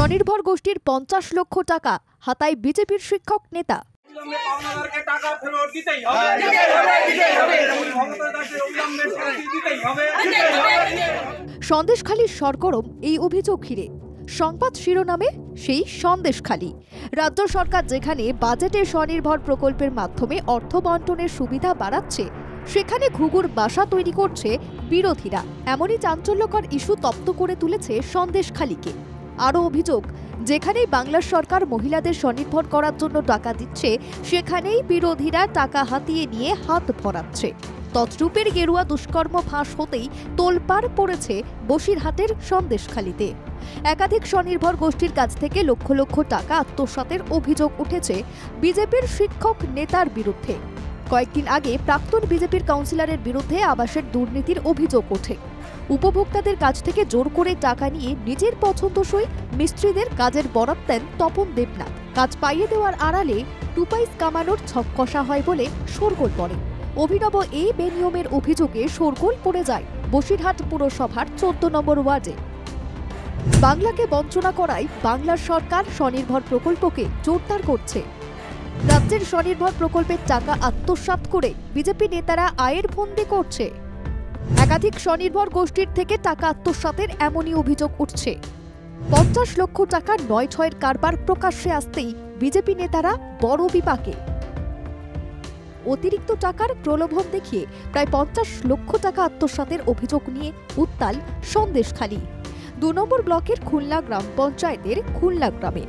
স্বনির্ভর গোষ্ঠীর 50 লক্ষ টাকা হাতায় বিজেপির শিক্ষক নেতা। সন্দেশখালীর সরগরম এই অভিযোগ ঘিরে সংবাদ শিরোনামে সেই সন্দেশখালী। রাজ্য সরকার যেখানে বাজেটে স্বনির্ভর প্রকল্পের মাধ্যমে অর্থ বন্টনের সুবিধা বাড়াচ্ছে, সেখানে ঘুঘুর বাসা তৈরি করছে বিরোধীরা। এমনই চাঞ্চল্যকর ইস্যু তপ্ত করে তুলেছে সন্দেশখালীকে। আরও অভিযোগ, যেখানেই বাংলার সরকার মহিলাদের স্বনির্ভর করার জন্য টাকা দিচ্ছে, সেখানেই বিরোধীরা টাকা হাতিয়ে নিয়ে হাত ভরাচ্ছে। তছরূপের গেরুয়া দুষ্কর্ম ফাঁস হতেই তোলপাড় পড়েছে বসিরহাটের সন্দেশখালীতে। একাধিক স্বনির্ভর গোষ্ঠীর কাছ থেকে লক্ষ লক্ষ টাকা আত্মসাতের অভিযোগ উঠেছে বিজেপির শিক্ষক নেতার বিরুদ্ধে। কয়েকদিন আগে প্রাক্তন বিজেপির কাউন্সিলরের বিরুদ্ধে আবাসের দুর্নীতির অভিযোগ ওঠে। উপভোক্তাদের কাছ থেকে জোর করে টাকা নিয়ে নিজের পছন্দসই মিস্ত্রিদের কাজের বরাত দেন তপন দেবনাথ। কাজ পাইয়ে দেওয়ার আড়ালে টুপাইস কামানোর ছক কষা হয় বলে শোরগোল পড়ে। অভিনব এই বেনিয়মের অভিযোগে শোরগোল পড়ে যায় বসিরহাট পুরসভার 14 নম্বর ওয়ার্ডে। বাংলাকে বঞ্চনা করায় বাংলার সরকার স্বনির্ভর প্রকল্পকে জোরদার করছে। রাজ্যের স্বনির্ভর প্রকল্পের টাকা আত্মসাৎ করে বিজেপি নেতারা আয়ের ফন্দি করছে। একাধিক স্বনির্ভর গোষ্ঠীর থেকে টাকা আত্মসাতের এমনই অভিযোগ উঠছে। 50 লক্ষ টাকার 9-6 কারবার প্রকাশ্যে আসতেই বিজেপি নেতারা বড় বিপাকে। অতিরিক্ত টাকার প্রলোভন দেখিয়ে প্রায় 50 লক্ষ টাকা আত্মসাতের অভিযোগ নিয়ে উত্তাল সন্দেশখালী। 2 নম্বর ব্লকের খুলনা গ্রাম পঞ্চায়েতের খুলনা গ্রামে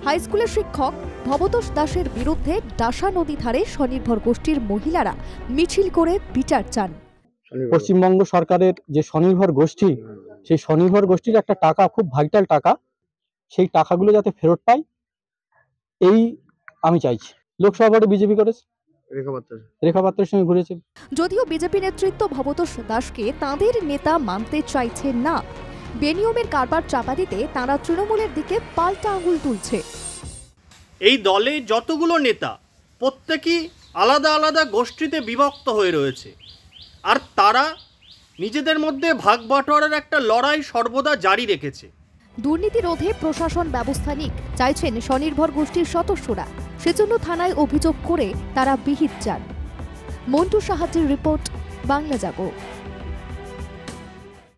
হাইস্কুলের শিক্ষক ভবতোষ দাসের বিরুদ্ধে ডাসা নদী ধারে স্বনির্ভর গোষ্ঠীর মহিলারা মিছিল করে বিচার চান। পশ্চিমবঙ্গ সরকারের যে স্বনির্ভর গোষ্ঠী, সেই স্বনির্ভর গোষ্ঠীর একটা টাকা, খুব ভাইটাল টাকা, সেই টাকাগুলো যাতে ফেরত পায়, এই আমি চাইছি। লোকসভা ভোটে বিজেপি করেছে, রেখা পাত্রের সঙ্গে ঘুরেছে। যদিও বিজেপি নেতৃত্ব ভবতোষ দাসকে তাঁদের নেতা মানতে চাইছে না, বেনিয়মের কারবার চাপা দিতে তাঁরা তৃণমূলের দিকে পাল্টা আঙুল তুলছে। এই দলে যতগুলো নেতা প্রত্যেকেই আলাদা আলাদা গোষ্ঠীতে বিভক্ত হয়ে রয়েছে, আর তারা নিজেদের মধ্যে ভাগ বাটোয়ারার একটা লড়াই সর্বদা জারি রেখেছে। দুর্নীতি রোধে প্রশাসন ব্যবস্থা নিক চাইছেন স্বনির্ভর গোষ্ঠীর সদস্যরা। সেজন্য থানায় অভিযোগ করে তারা বিহিত চান। মন্টু সাহায্যের রিপোর্ট, বাংলা জাগো।